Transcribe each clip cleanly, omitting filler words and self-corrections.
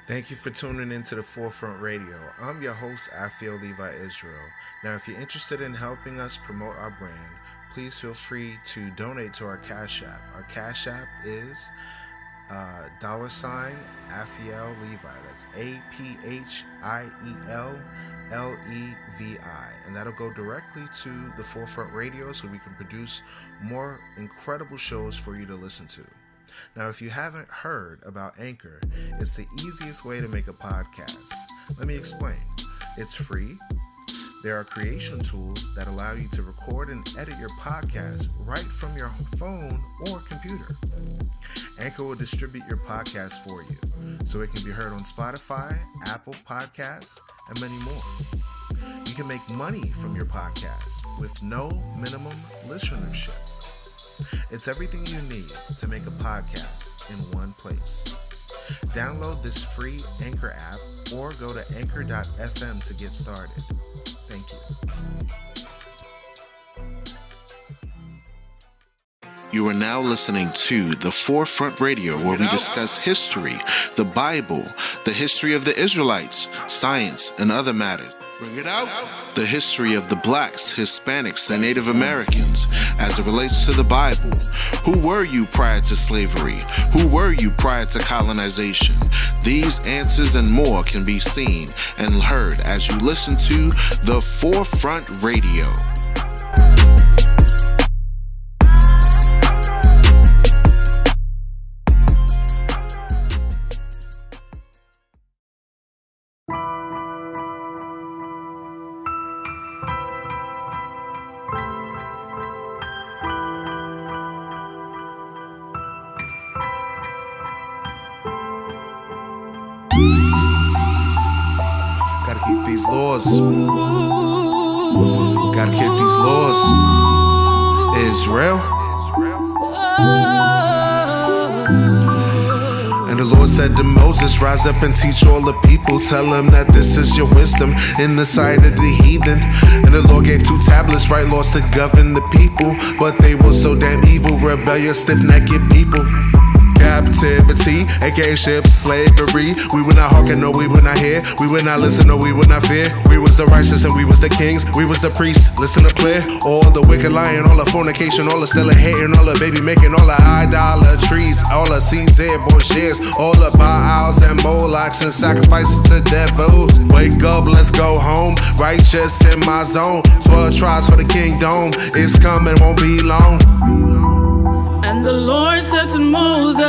Thank you for tuning into the Forefront Radio. I'm your host, Afio Levi Israel. Now, if you're interested in helping us promote our brand, please feel free to donate to our Cash App. Our Cash App is $Afiel Levi. That's APHIELLEVI. And that'll go directly to the Forefront Radio so we can produce more incredible shows for you to listen to. Now, if you haven't heard about Anchor, it's the easiest way to make a podcast. Let me explain. It's free. There are creation tools that allow you to record and edit your podcast right from your phone or computer. Anchor will distribute your podcast for you, so it can be heard on Spotify, Apple Podcasts, and many more. You can make money from your podcast with no minimum listenership. It's everything you need to make a podcast in one place. Download this free Anchor app or go to anchor.fm to get started. Thank you. You are now listening to the Forefront Radio, where we discuss history, the Bible, the history of the Israelites, science, and other matters. Bring it out. The history of the blacks, Hispanics, and Native Americans as it relates to the Bible. Who were you prior to slavery? Who were you prior to colonization? These answers and more can be seen and heard as you listen to the Forefront Radio. Gotta keep these laws. Gotta keep these laws. Israel. And the Lord said to Moses, rise up and teach all the people. Tell them that this is your wisdom in the sight of the heathen. And the Lord gave 2 tablets, right laws to govern the people. But they were so damn evil, rebellious, stiff-necked people. Captivity, aka ships, slavery. We would not hearken, no, we would not hear. We would not listen, no, we would not fear. We was the righteous and we was the kings. We was the priests, listen to clear. All the wicked lying, all the fornication, all the selling, hating, all the baby making, all the idolatries, all the Caesar shares, all the Baals and Molochs and sacrifices to devils. Wake up, let's go home. Righteous in my zone. 12 tribes for the kingdom. It's coming, won't be long. And the Lord said to Moses,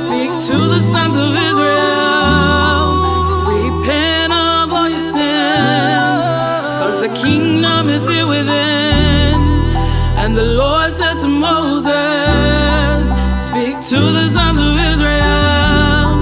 speak to the sons of Israel, repent of all your sins, cause the kingdom is here within. And the Lord said to Moses, speak to the sons of Israel,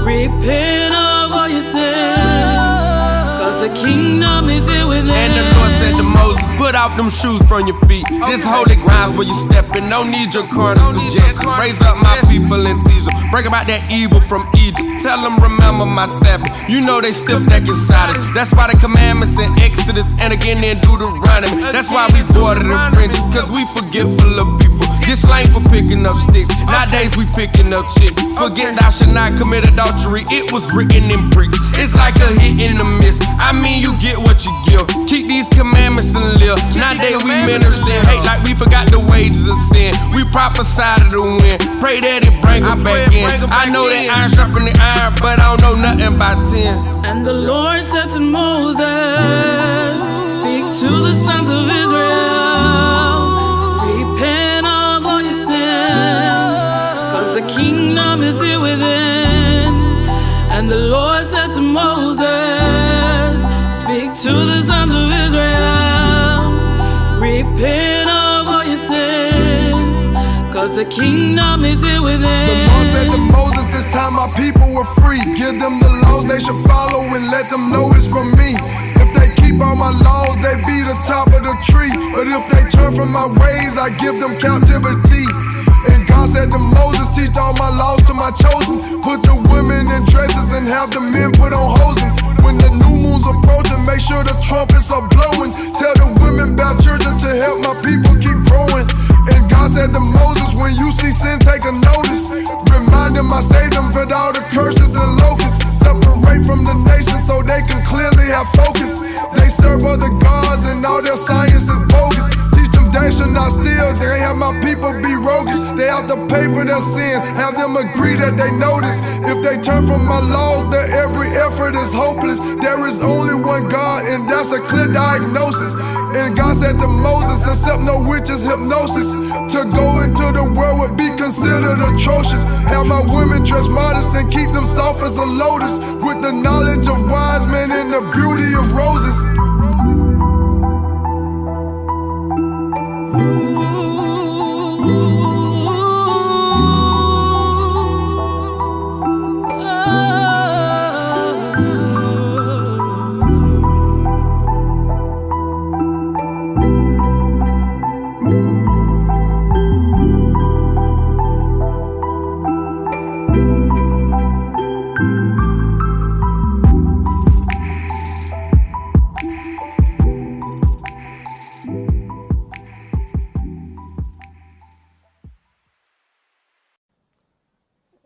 repent of all your sins, cause the kingdom is here within. And the Lord said to Moses, put off them shoes from your feet. This holy ground's where you stepping. No need your corner suggestions. Raise up my people and teach them. Break about that evil from Egypt. Tell them remember my Sabbath. You know they stiff-necked inside it. That's why the commandments in Exodus and again in Deuteronomy. That's why we border the fringes, cause we forgetful of people. Get slain for picking up sticks. Nowadays we picking up shit. Forget thou shalt not commit adultery. It was written in bricks. It's like a hit in the miss. I mean you get what you give. Keep these commandments and live. Nowadays we minister hate like we forgot the wages of sin. We prophesy to the wind. Pray that it bring them back in. I know that iron sharpen the iron, but I don't know nothing about 10. And the Lord said to Moses, speak to the sons of Israel, repent of all your sins, cause the kingdom is here within. And the Lord said to Moses, speak to the sons of Israel, repent of all your sins, cause the kingdom is here within. The Lord said to Moses, it's time my people were free. Give them the laws they should follow and let them know it's from me. If they keep all my laws, they be the top of the tree. But if they turn from my ways, I give them captivity. And God said to Moses, teach all my laws to my chosen. Put the women in dresses and have the men put on hosen. When the new moon's approaching, make sure the trumpets are blowing. Tell the women about children to help my people keep growing. And God said to Moses, when you see sin, take a notice. Remind him I Satan, but all the curses and locusts. Separate from the nation so they can clearly have focus. They serve other gods and all their science is bogus. Teach them they should not steal, they have my people be roguish. They have to pay for their sin, have them agree that they notice. If they turn from my laws, their every effort is hopeless. There is only one God and that's a clear diagnosis. And God said to Moses, accept no witches, hypnosis. To go into the world would be considered atrocious. Have my women dress modest and keep them soft as a lotus. With the knowledge of wise men and the beauty of roses.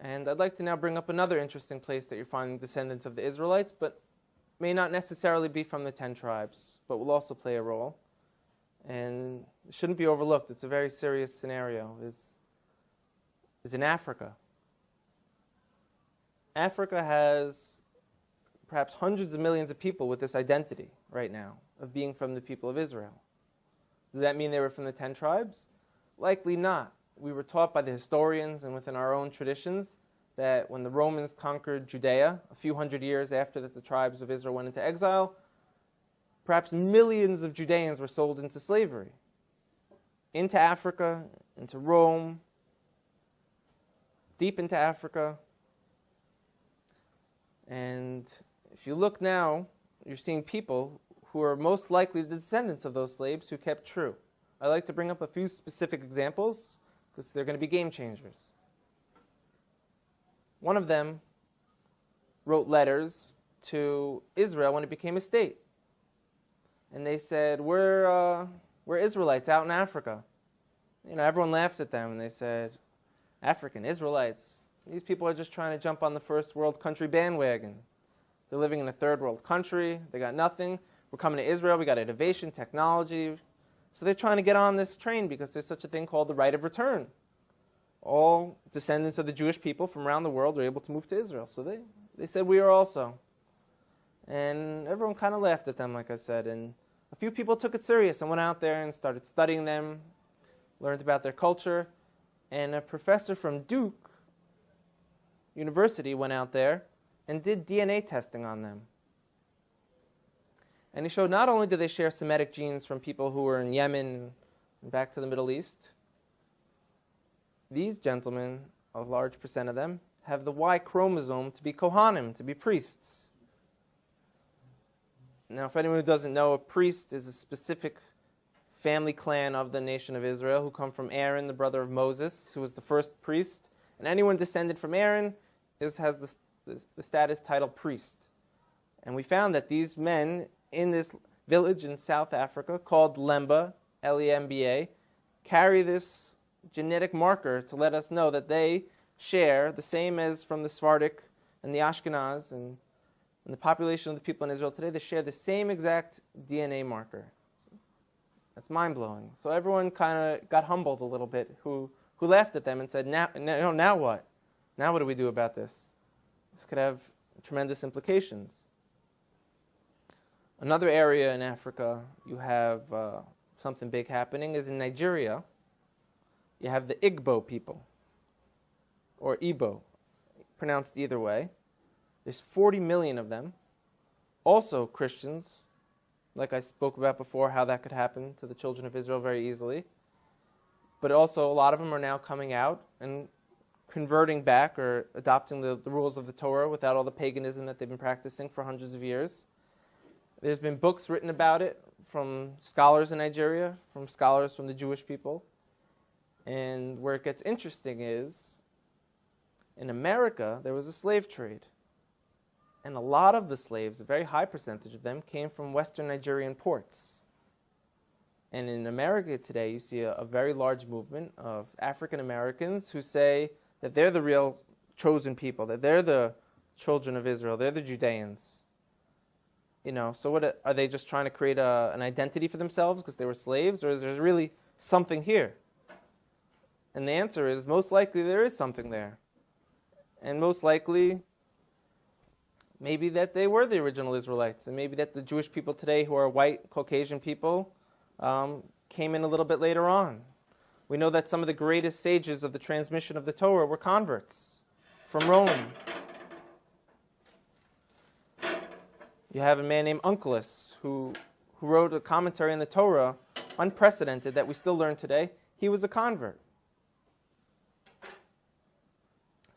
And I'd like to now bring up another interesting place that you're finding descendants of the Israelites, but may not necessarily be from the 10 tribes, but will also play a role. And it shouldn't be overlooked. It's a very serious scenario. Is in Africa. Africa has perhaps hundreds of millions of people with this identity right now of being from the people of Israel. Does that mean they were from the 10 tribes? Likely not. We were taught by the historians and within our own traditions that when the Romans conquered Judea, a few hundred years after that the tribes of Israel went into exile, perhaps millions of Judeans were sold into slavery, into Africa, into Rome, deep into Africa. And if you look now, you're seeing people who are most likely the descendants of those slaves who kept true. I'd like to bring up a few specific examples because they're going to be game changers. One of them wrote letters to Israel when it became a state. And they said, we're Israelites out in Africa. You know, everyone laughed at them and they said, African Israelites, these people are just trying to jump on the first world country bandwagon. They're living in a third world country. They got nothing. We're coming to Israel. We got innovation, technology. So they're trying to get on this train because there's such a thing called the right of return. All descendants of the Jewish people from around the world are able to move to Israel. So they said we are also. And everyone kind of laughed at them, like I said. And a few people took it serious and went out there and started studying them, learned about their culture. And a professor from Duke University went out there and did DNA testing on them. And he showed not only do they share Semitic genes from people who were in Yemen and back to the Middle East, these gentlemen, a large percent of them, have the Y chromosome to be Kohanim, to be priests. Now, if anyone who doesn't know, a priest is a specific family clan of the nation of Israel who come from Aaron, the brother of Moses, who was the first priest. And anyone descended from Aaron has the status title priest. And we found that these men in this village in South Africa called Lemba, L-E-M-B-A, carry this genetic marker to let us know that they share the same as from the Sephardic and the Ashkenaz and the population of the people in Israel today. They share the same exact DNA marker. That's mind-blowing. So everyone kind of got humbled a little bit who laughed at them and said, now what? Now what do we do about this? This could have tremendous implications. Another area in Africa you have something big happening is in Nigeria. You have the Igbo people, or Igbo, pronounced either way. There's 40 million of them, also Christians, like I spoke about before, how that could happen to the children of Israel very easily. But also a lot of them are now coming out and converting back or adopting the rules of the Torah without all the paganism that they've been practicing for hundreds of years. There's been books written about it from scholars in Nigeria, from scholars from the Jewish people. And where it gets interesting is, in America, there was a slave trade. And a lot of the slaves, a very high percentage of them, came from Western Nigerian ports. And in America today, you see a very large movement of African Americans who say that they're the real chosen people, that they're the children of Israel, they're the Judeans. So what are they just trying to create an identity for themselves because they were slaves, or is there really something here? And the answer is, most likely there is something there. And most likely, maybe that they were the original Israelites, and maybe that the Jewish people today who are white, Caucasian people came in a little bit later on. We know that some of the greatest sages of the transmission of the Torah were converts from Rome. You have a man named Onkelos who wrote a commentary on the Torah, unprecedented, that we still learn today. He was a convert.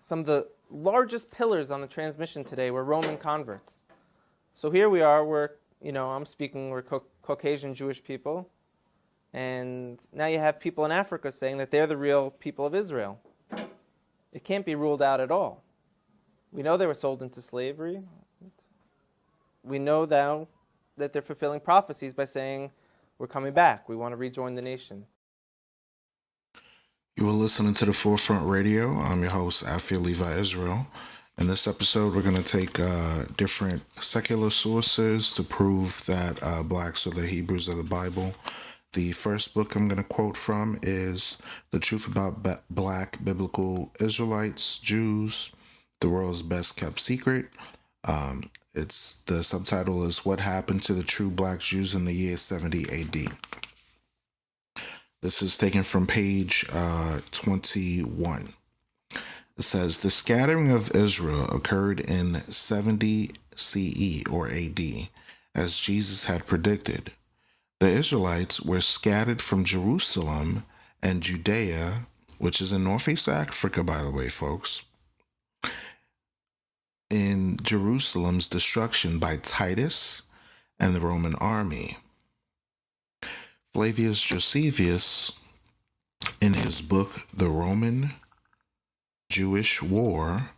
Some of the largest pillars on the transmission today were Roman converts. So here we are, we're Caucasian Jewish people, and now you have people in Africa saying that they're the real people of Israel. It can't be ruled out at all. We know they were sold into slavery. We know now that they're fulfilling prophecies by saying, we're coming back, we want to rejoin the nation. You are listening to the Forefront Radio. I'm your host, Afia Levi Israel. In this episode, we're going to take different secular sources to prove that blacks are the Hebrews of the Bible. The first book I'm going to quote from is The Truth About Black Biblical Israelites, Jews, the World's Best Kept Secret. The subtitle is What Happened to the True Black Jews in the Year 70 AD. This is taken from page 21. It says, the scattering of Israel occurred in 70 CE or AD, as Jesus had predicted. The Israelites were scattered from Jerusalem and Judea, which is in Northeast Africa, by the way, folks, in Jerusalem's destruction by Titus and the Roman army. Flavius Josephus, in his book, The Roman Jewish War,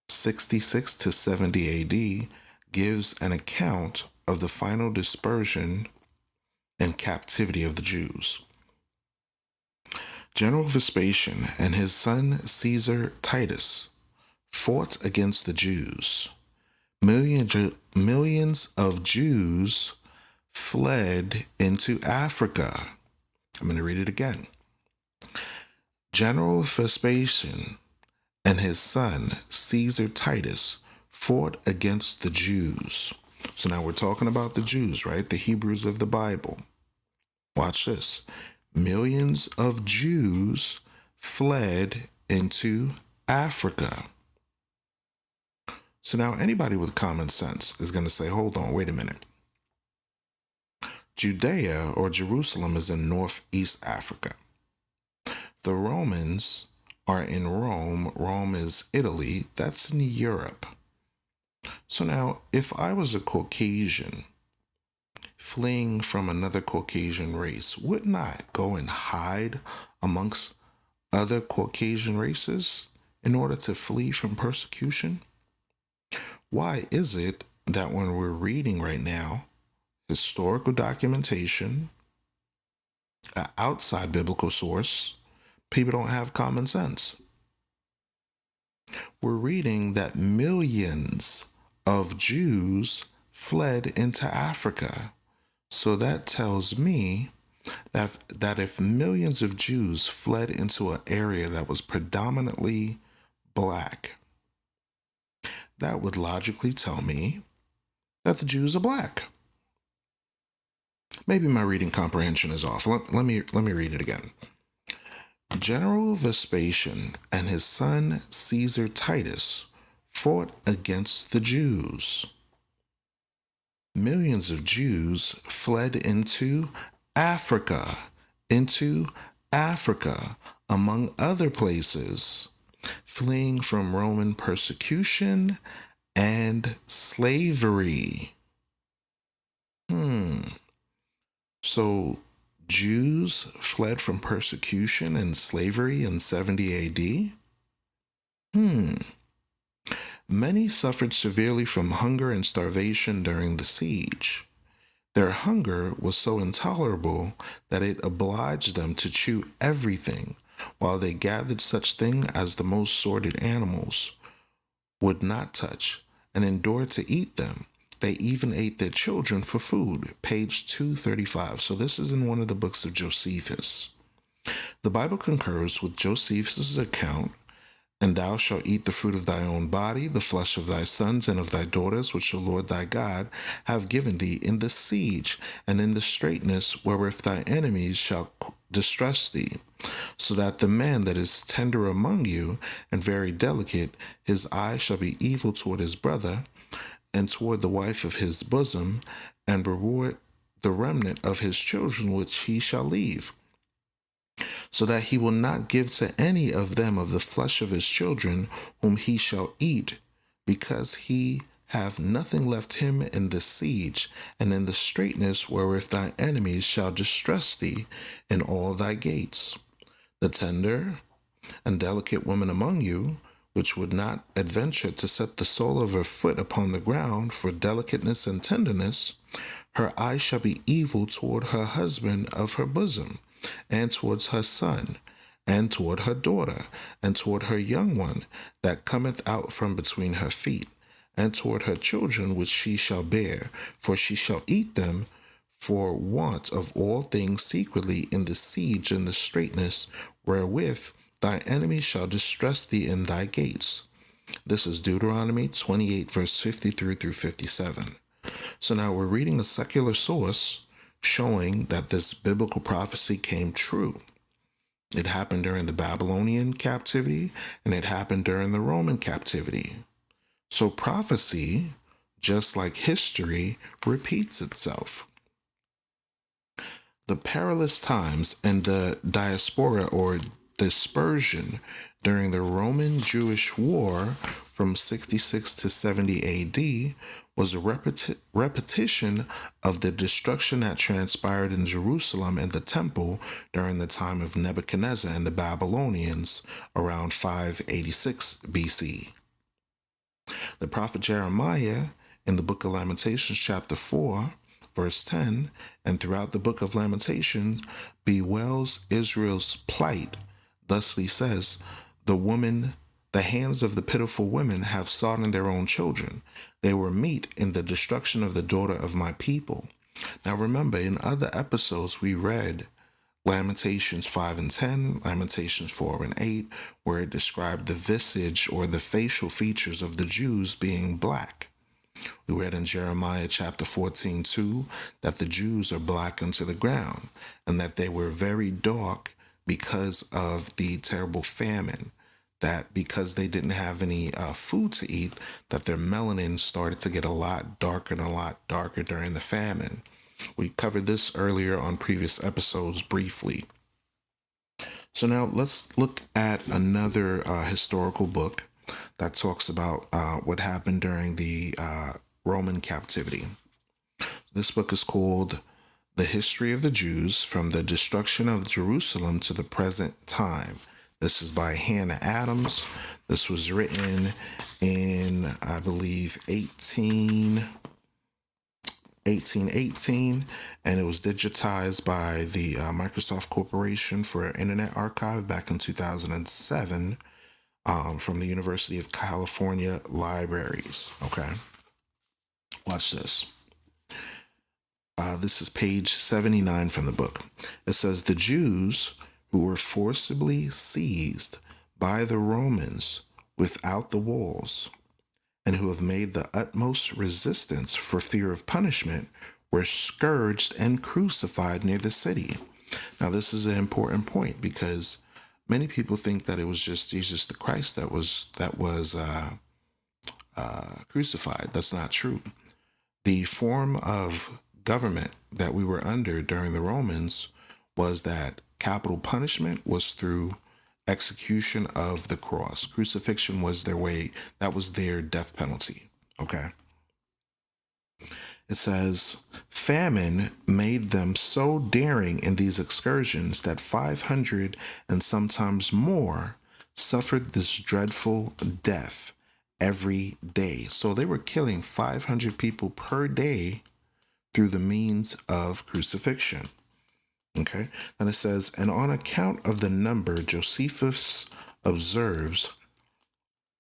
66 to 70 AD, gives an account of the final dispersion and captivity of the Jews. General Vespasian and his son Caesar Titus fought against the Jews. Millions of Jews fled into Africa. I'm going to read it again. General Vespasian and his son Caesar Titus fought against the Jews. So now we're talking about the Jews, right? The Hebrews of the Bible. Watch this. Millions of Jews fled into Africa. So now anybody with common sense is going to say, hold on, wait a minute. Judea or Jerusalem is in Northeast Africa. The Romans are in Rome. Rome is Italy. That's in Europe. So now, if I was a Caucasian fleeing from another Caucasian race, wouldn't I go and hide amongst other Caucasian races in order to flee from persecution? Why is it that when we're reading right now historical documentation, an outside biblical source, people don't have common sense? We're reading that millions of Jews fled into Africa. So that tells me that if millions of Jews fled into an area that was predominantly black, that would logically tell me that the Jews are black. Maybe my reading comprehension is off. Let me read it again. General Vespasian and his son Caesar Titus fought against the Jews. Millions of Jews fled into Africa, among other places, fleeing from Roman persecution and slavery. So Jews fled from persecution and slavery in 70 AD? Many suffered severely from hunger and starvation during the siege. Their hunger was so intolerable that it obliged them to chew everything while they gathered such thing as the most sordid animals would not touch, and endured to eat them. They even ate their children for food. Page 235. So this is in one of the books of Josephus. The Bible concurs with Josephus' account. And thou shalt eat the fruit of thy own body, the flesh of thy sons and of thy daughters, which the Lord thy God have given thee in the siege and in the straitness wherewith thy enemies shall distress thee, so that the man that is tender among you and very delicate, his eye shall be evil toward his brother and toward the wife of his bosom, and reward the remnant of his children which he shall leave, so that he will not give to any of them of the flesh of his children whom he shall eat, because he have nothing left him in the siege, and in the straitness wherewith thy enemies shall distress thee in all thy gates. The tender and delicate woman among you, which would not adventure to set the sole of her foot upon the ground for delicateness and tenderness, her eye shall be evil toward her husband of her bosom, and towards her son, and toward her daughter, and toward her young one that cometh out from between her feet, and toward her children which she shall bear, for she shall eat them for want of all things secretly in the siege and the straitness wherewith thy enemies shall distress thee in thy gates. This is Deuteronomy 28, verse 53 through 57. So now we're reading a secular source showing that this biblical prophecy came true. It happened during the Babylonian captivity, and it happened during the Roman captivity. So prophecy, just like history, repeats itself. The perilous times and the diaspora or dispersion during the Roman-Jewish War from 66 to 70 AD was a repetition of the destruction that transpired in Jerusalem and the temple during the time of Nebuchadnezzar and the Babylonians around 586 BC. The prophet Jeremiah in the book of Lamentations chapter 4 verse 10 and throughout the book of Lamentations bewails Israel's plight. Thusly says, the hands of the pitiful women have sought in their own children. They were meat in the destruction of the daughter of my people. Now remember, in other episodes, we read Lamentations 5 and 10, Lamentations 4 and 8, where it described the visage or the facial features of the Jews being black. We read in Jeremiah chapter 14, 2, that the Jews are black unto the ground, and that they were very dark because of the terrible famine, that because they didn't have any food to eat, that their melanin started to get a lot darker and a lot darker during the famine. We covered this earlier on previous episodes briefly. So now let's look at another historical book that talks about what happened during the Roman captivity. This book is called The History of the Jews from the Destruction of Jerusalem to the Present Time. This is by Hannah Adams. This was written in, I believe, 1818, and it was digitized by the Microsoft Corporation for Internet Archive back in 2007 from the University of California Libraries. Okay, watch this. This is page 79 from the book. It says, the Jews who were forcibly seized by the Romans without the walls, and who have made the utmost resistance for fear of punishment, were scourged and crucified near the city. Now, this is an important point because many people think that it was just Jesus the Christ that was crucified. That's not true. The form of government that we were under during the Romans was that capital punishment was through execution of the cross. Crucifixion was their way. That was their death penalty. Okay. It says, famine made them so daring in these excursions that 500 and sometimes more suffered this dreadful death every day. So they were killing 500 people per day through the means of crucifixion. Okay. Then it says, and on account of the number, Josephus observes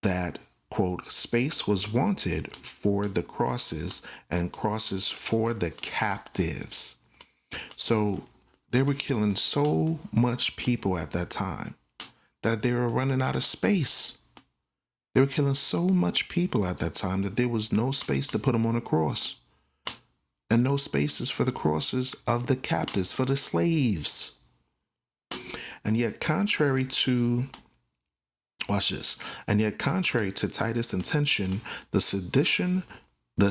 that, quote, space was wanted for the crosses and crosses for the captives. So they were killing so much people at that time that they were running out of space. They were killing so much people at that time that there was no space to put them on a cross. And no spaces for the crosses of the captives, for the slaves. And yet, contrary to, watch this, and yet contrary to Titus' intention, the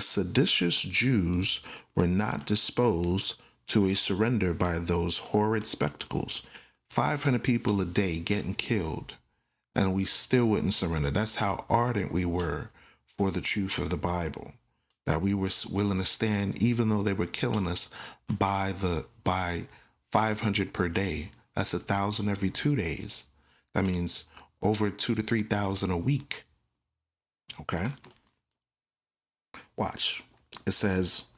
seditious Jews were not disposed to a surrender by those horrid spectacles. 500 people a day getting killed, and we still wouldn't surrender. That's how ardent we were for the truth of the Bible, that we were willing to stand even though they were killing us by 500 per day. That's 1,000 every 2 days. That means over 2,000 to 3,000 a week. Okay? Watch. It says,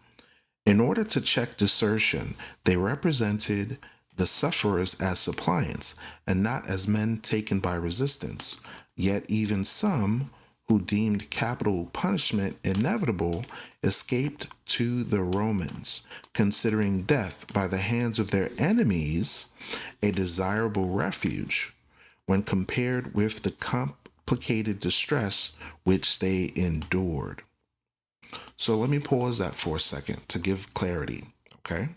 in order to check desertion, they represented the sufferers as suppliants and not as men taken by resistance. Yet even some who deemed capital punishment inevitable escaped to the Romans, considering death by the hands of their enemies a desirable refuge when compared with the complicated distress which they endured. So let me pause that for a second to give clarity, okay?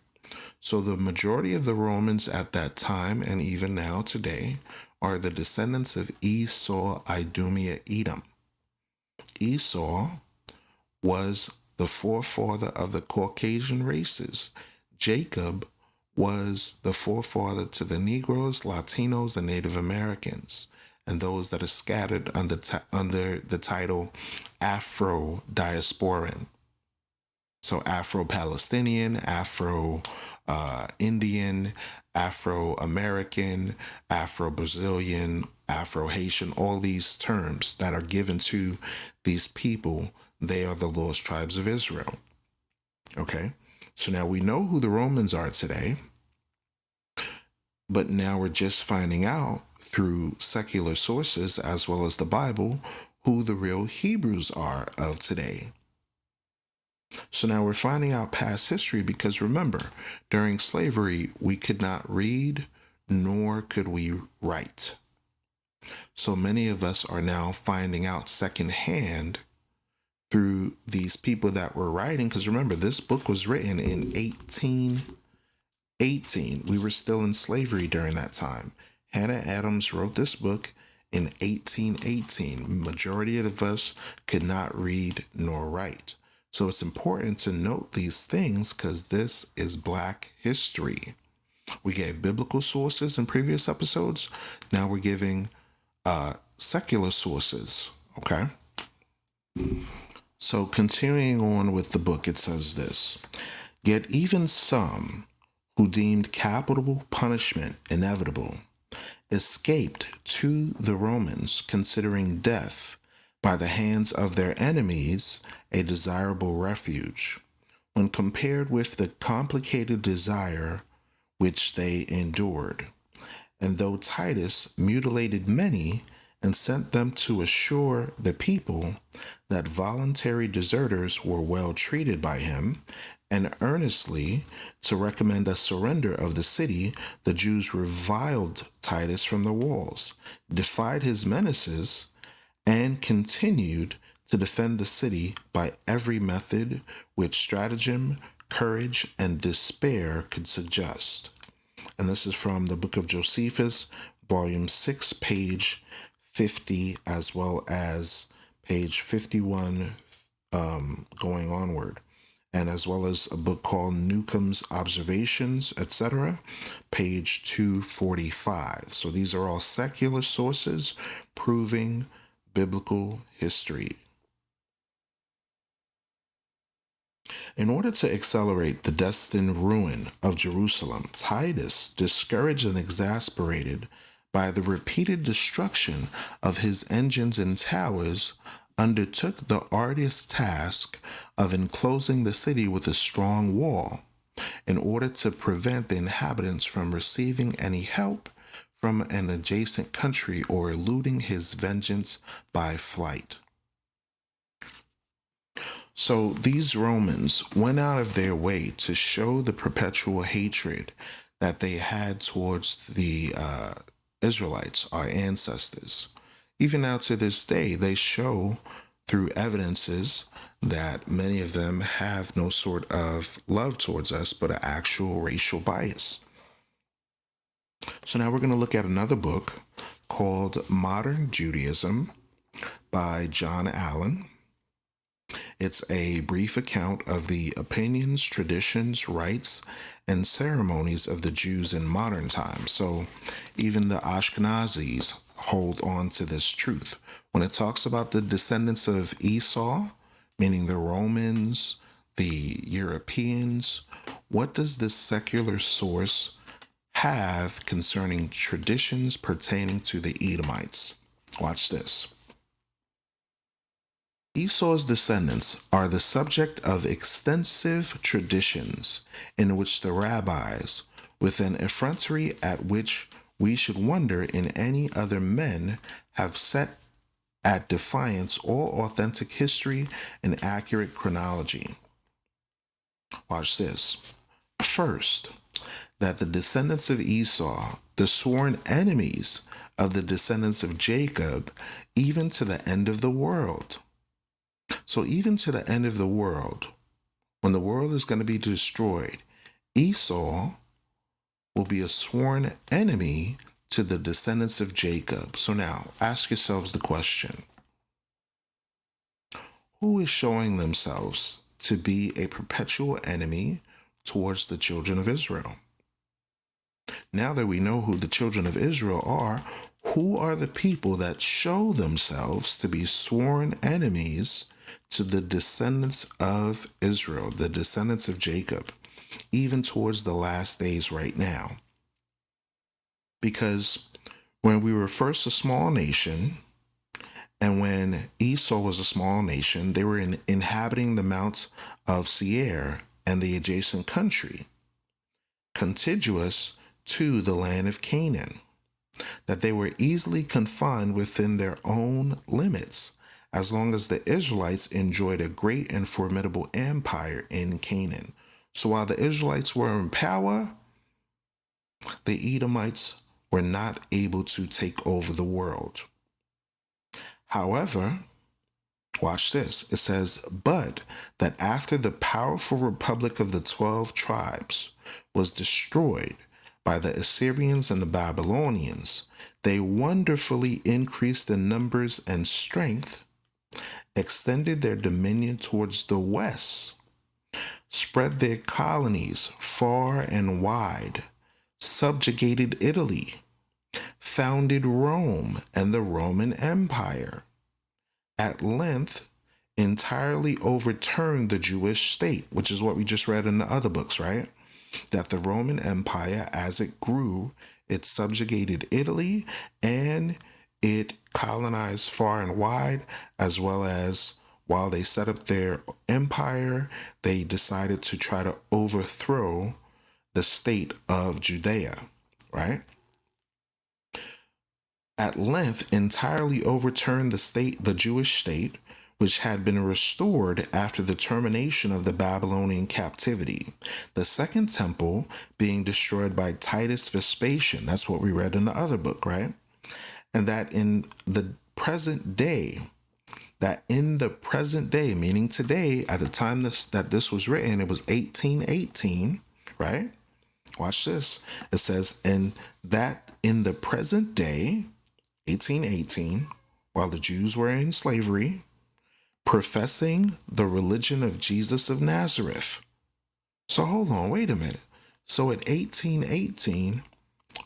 So the majority of the Romans at that time and even now today are the descendants of Esau, Idumea, Edom. Esau was the forefather of the Caucasian races. Jacob was the forefather to the Negroes, Latinos, and Native Americans, and those that are scattered under the title Afro-Diasporan. So Afro-Palestinian, Afro-Indian, Afro-American, Afro-Brazilian, Afro-Haitian, all these terms that are given to these people, they are the lost tribes of Israel. Okay? So now we know who the Romans are today, but now we're just finding out through secular sources as well as the Bible who the real Hebrews are of today. So now we're finding out past history because remember, during slavery, we could not read nor could we write. So many of us are now finding out secondhand through these people that were writing, because remember, this book was written in 1818. We were still in slavery during that time. Hannah Adams wrote this book in 1818. Majority of us could not read nor write. So it's important to note these things because this is Black history. We gave biblical sources in previous episodes. Now we're giving secular sources, okay? So continuing on with the book, it says this. Yet even some who deemed capital punishment inevitable escaped to the Romans, considering death by the hands of their enemies a desirable refuge, when compared with the complicated desire which they endured. And though Titus mutilated many and sent them to assure the people that voluntary deserters were well treated by him, and earnestly to recommend a surrender of the city, the Jews reviled Titus from the walls, defied his menaces, and continued to defend the city by every method which stratagem, courage, and despair could suggest. And this is from the book of Josephus, volume 6, page 50, as well as page 51 going onward, and as well as a book called Newcomb's Observations, etc., page 245. So these are all secular sources proving biblical history. In order to accelerate the destined ruin of Jerusalem, Titus, discouraged and exasperated by the repeated destruction of his engines and towers, undertook the arduous task of enclosing the city with a strong wall. in order to prevent the inhabitants from receiving any help from an adjacent country or eluding his vengeance by flight. So these Romans went out of their way to show the perpetual hatred that they had towards the Israelites, our ancestors. Even now to this day, they show through evidences that many of them have no sort of love towards us, but an actual racial bias. So now we're going to look at another book called Modern Judaism by John Allen. It's a brief account of the opinions, traditions, rites, and ceremonies of the Jews in modern times. So even the Ashkenazis hold on to this truth. When it talks about the descendants of Esau, meaning the Romans, the Europeans, what does this secular source have concerning traditions pertaining to the Edomites? Watch this. Esau's descendants are the subject of extensive traditions in which the rabbis, with an effrontery at which we should wonder in any other men, have set at defiance all authentic history and accurate chronology. Watch this. First, that the descendants of Esau, the sworn enemies of the descendants of Jacob, even to the end of the world. So even to the end of the world, when the world is going to be destroyed, Esau will be a sworn enemy to the descendants of Jacob. So now, ask yourselves the question. Who is showing themselves to be a perpetual enemy towards the children of Israel? Now that we know who the children of Israel are, who are the people that show themselves to be sworn enemies to the descendants of Israel, the descendants of Jacob, even towards the last days right now? Because when we were first a small nation, and when Esau was a small nation, they were inhabiting the Mount of Seir and the adjacent country, contiguous to the land of Canaan, that they were easily confined within their own limits, as long as the Israelites enjoyed a great and formidable empire in Canaan. So while the Israelites were in power, the Edomites were not able to take over the world. However, watch this. It says, but that after the powerful republic of the 12 tribes was destroyed by the Assyrians and the Babylonians, they wonderfully increased in numbers and strength, extended their dominion towards the west, spread their colonies far and wide, subjugated Italy, founded Rome and the Roman Empire, at length entirely overturned the Jewish state, which is what we just read in the other books, right? That the Roman Empire, as it grew, it subjugated Italy and it colonized far and wide, as well as while they set up their empire, they decided to try to overthrow the state of Judea, right? At length entirely overturned the Jewish state, which had been restored after the termination of the Babylonian captivity, the second temple being destroyed by Titus Vespasian. That's what we read in the other book, right? And that in the present day, meaning today, at the time that this was written, it was 1818, right? Watch this. It says, and that in the present day, 1818, while the Jews were in slavery, professing the religion of Jesus of Nazareth. So hold on, wait a minute. So at 1818,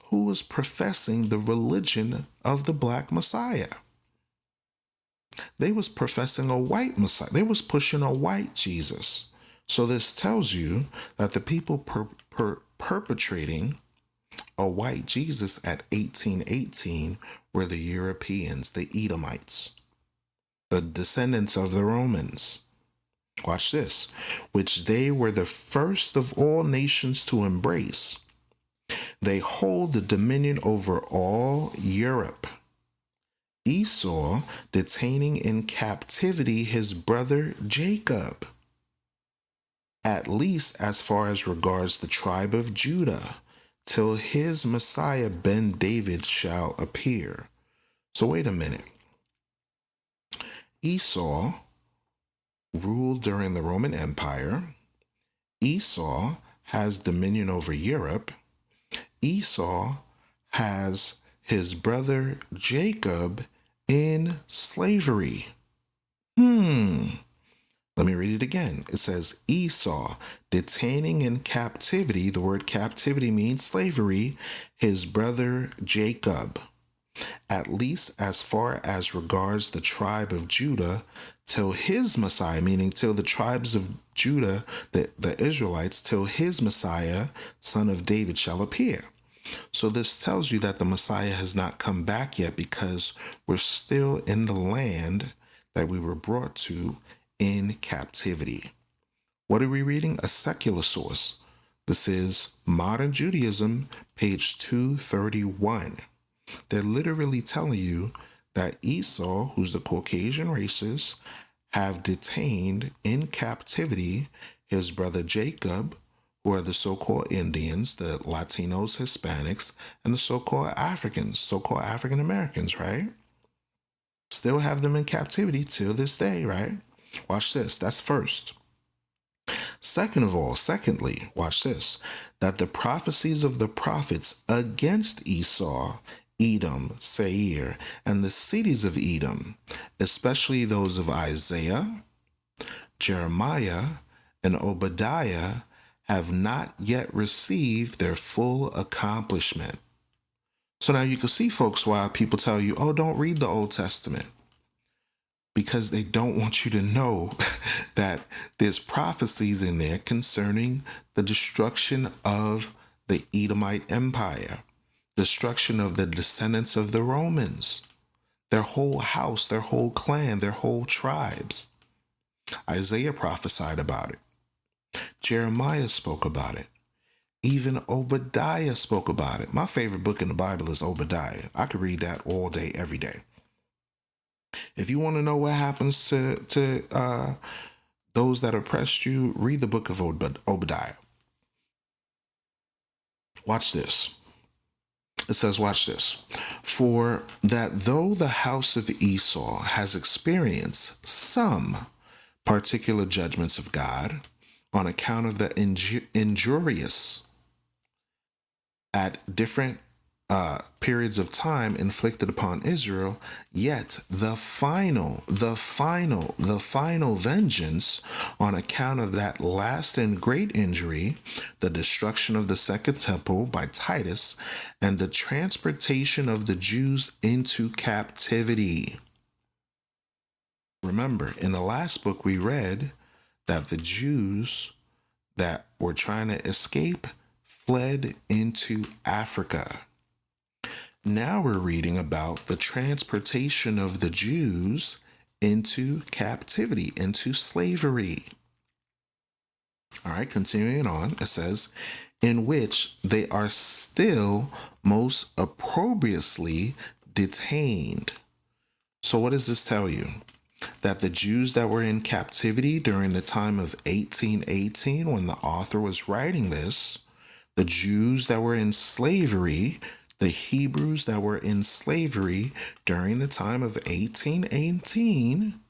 who was professing the religion of the Black Messiah? They was professing a white Messiah. They was pushing a white Jesus. So this tells you that the people perpetrating a white Jesus at 1818 were the Europeans, the Edomites, the descendants of the Romans. Watch this. Which they were the first of all nations to embrace. They hold the dominion over all Europe. Esau detaining in captivity his brother Jacob, at least as far as regards the tribe of Judah, till his Messiah ben David shall appear. So wait a minute. Esau ruled during the Roman Empire. Esau has dominion over Europe. Esau has his brother Jacob in slavery. Let me read it again. It says Esau detaining in captivity, the word captivity means slavery, his brother Jacob, at least as far as regards the tribe of Judah, till his Messiah, meaning till the tribes of Judah, the Israelites, till his Messiah, son of David, shall appear. So this tells you that the Messiah has not come back yet, because we're still in the land that we were brought to in captivity. What are we reading? A secular source. This is Modern Judaism, page 231. They're literally telling you that Esau, who's the Caucasian races, have detained in captivity his brother Jacob, who are the so-called Indians, the Latinos, Hispanics, and the so-called Africans, so-called African Americans, right? Still have them in captivity till this day, right? Watch this. That's first. Secondly, watch this, that the prophecies of the prophets against Esau, Edom, Seir, and the cities of Edom, especially those of Isaiah, Jeremiah, and Obadiah, have not yet received their full accomplishment. So now you can see, folks, why people tell you, oh, don't read the Old Testament. Because they don't want you to know that there's prophecies in there concerning the destruction of the Edomite Empire, destruction of the descendants of the Romans, their whole house, their whole clan, their whole tribes. Isaiah prophesied about it. Jeremiah spoke about it. Even Obadiah spoke about it. My favorite book in the Bible is Obadiah. I could read that all day, every day. If you want to know what happens to those that oppressed you, read the book of Obadiah. Watch this. It says, watch this. For that though the house of Esau has experienced some particular judgments of God on account of the injurious at different periods of time inflicted upon Israel, yet the final vengeance on account of that last and great injury, the destruction of the second temple by Titus, and the transportation of the Jews into captivity. Remember, in the last book we read that the Jews that were trying to escape fled into Africa. Now we're reading about the transportation of the Jews into captivity, into slavery. All right, continuing on, it says, in which they are still most opprobriously detained. So what does this tell you? That the Jews that were in captivity during the time of 1818, when the author was writing this, the Jews that were in slavery, the Hebrews that were in slavery during the time of 1818,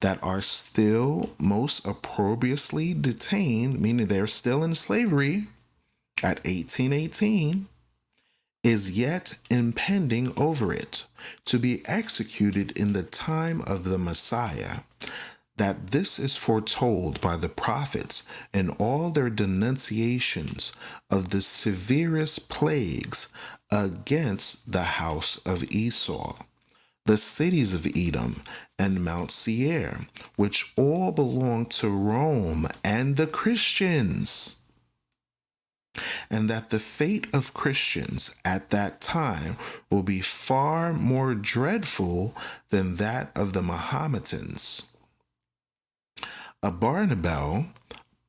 that are still most opprobriously detained, meaning they're still in slavery at 1818, is yet impending over it, to be executed in the time of the Messiah, that this is foretold by the prophets in all their denunciations of the severest plagues against the house of Esau, the cities of Edom and Mount Seir, which all belong to Rome and the Christians, and that the fate of Christians at that time will be far more dreadful than that of the Mohammedans. Abarnabel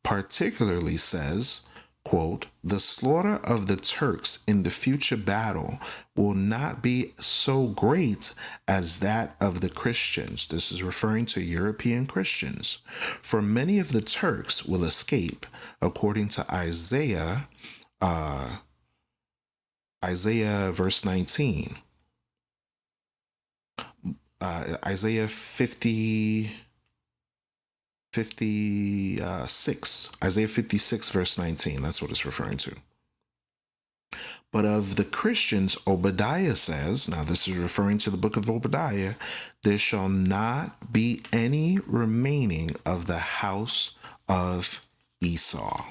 particularly says, quote, the slaughter of the Turks in the future battle will not be so great as that of the Christians. This is referring to European Christians. For many of the Turks will escape, according to Isaiah verse 19. Isaiah 56. Isaiah 56 verse 19. That's what it's referring to. But of the Christians, Obadiah says, now this is referring to the book of Obadiah, there shall not be any remaining of the house of Esau.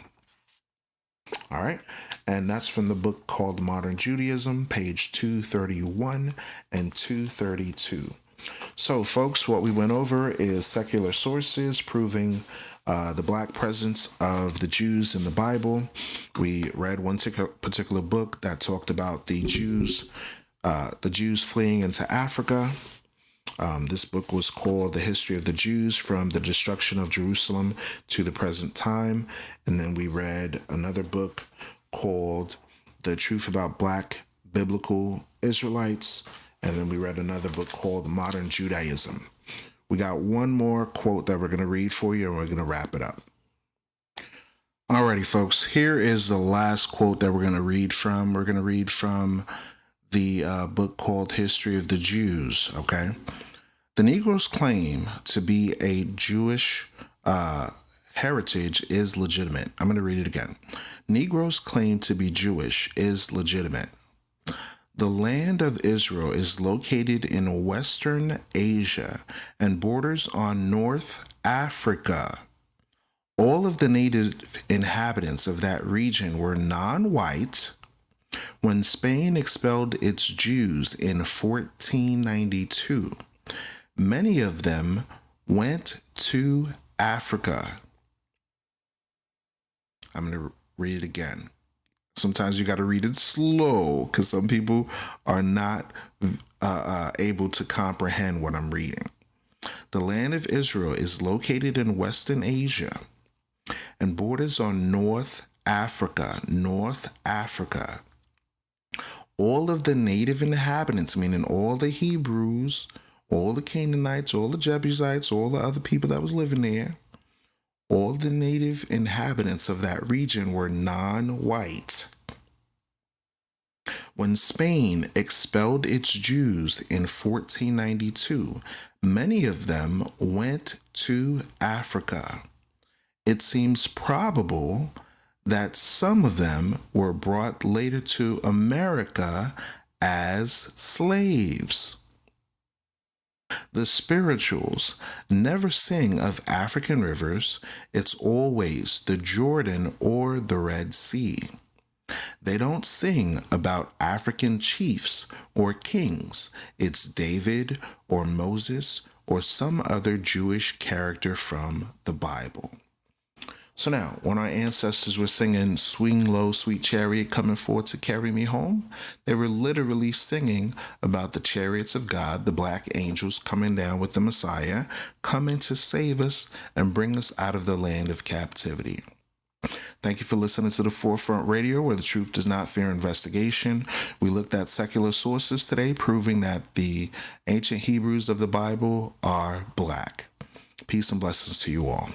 All right. And that's from the book called Modern Judaism, page 231 and 232. So, folks, what we went over is secular sources proving the black presence of the Jews in the Bible. We read one particular book that talked about the Jews fleeing into Africa. This book was called The History of the Jews from the Destruction of Jerusalem to the Present Time. And then we read another book called The Truth About Black Biblical Israelites. And then we read another book called Modern Judaism. We got one more quote that we're going to read for you, and we're going to wrap it up. Alrighty, folks, here is the last quote that we're going to read from. We're going to read from the book called History of the Jews, okay? The Negro's claim to be a Jewish heritage is legitimate. I'm going to read it again. Negro's claim to be Jewish is legitimate. The land of Israel is located in Western Asia and borders on North Africa. All of the native inhabitants of that region were non-white. When Spain expelled its Jews in 1492, many of them went to Africa. I'm going to read it again. Sometimes you got to read it slow because some people are not able to comprehend what I'm reading. The land of Israel is located in Western Asia and borders on North Africa. North Africa. All of the native inhabitants, meaning all the Hebrews, all the Canaanites, all the Jebusites, all the other people that was living there, all the native inhabitants of that region were non-white. When Spain expelled its Jews in 1492, many of them went to Africa. It seems probable that some of them were brought later to America as slaves. The spirituals never sing of African rivers. It's always the Jordan or the Red Sea. They don't sing about African chiefs or kings. It's David or Moses or some other Jewish character from the Bible. So now, when our ancestors were singing "Swing Low, Sweet Chariot, Coming Forth to Carry Me Home," they were literally singing about the chariots of God, the black angels coming down with the Messiah, coming to save us and bring us out of the land of captivity. Thank you for listening to the Forefront Radio, where the truth does not fear investigation. We looked at secular sources today, proving that the ancient Hebrews of the Bible are black. Peace and blessings to you all.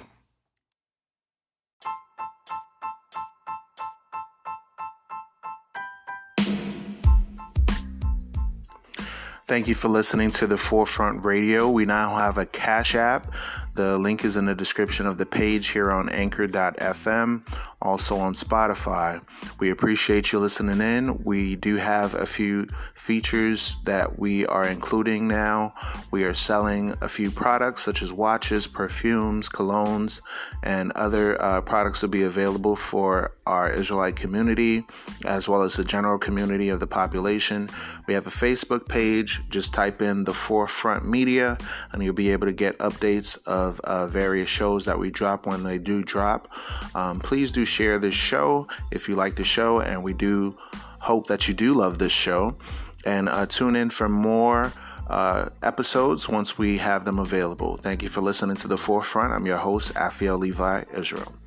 Thank you for listening to the Forefront Radio. We now have a Cash App. The link is in the description of the page here on anchor.fm, also on Spotify. We appreciate you listening in. We do have a few features that we are including now. We are selling a few products such as watches, perfumes, colognes, and other products will be available for our Israelite community as well as the general community of the population. We have a Facebook page. Just type in the Forefront Media and you'll be able to get updates of various shows that we drop when they do drop. Please do share this show if you like the show, and we do hope that you do love this show. And tune in for more episodes once we have them available. Thank you for listening to The Forefront. I'm your host, Afiel Levi Israel.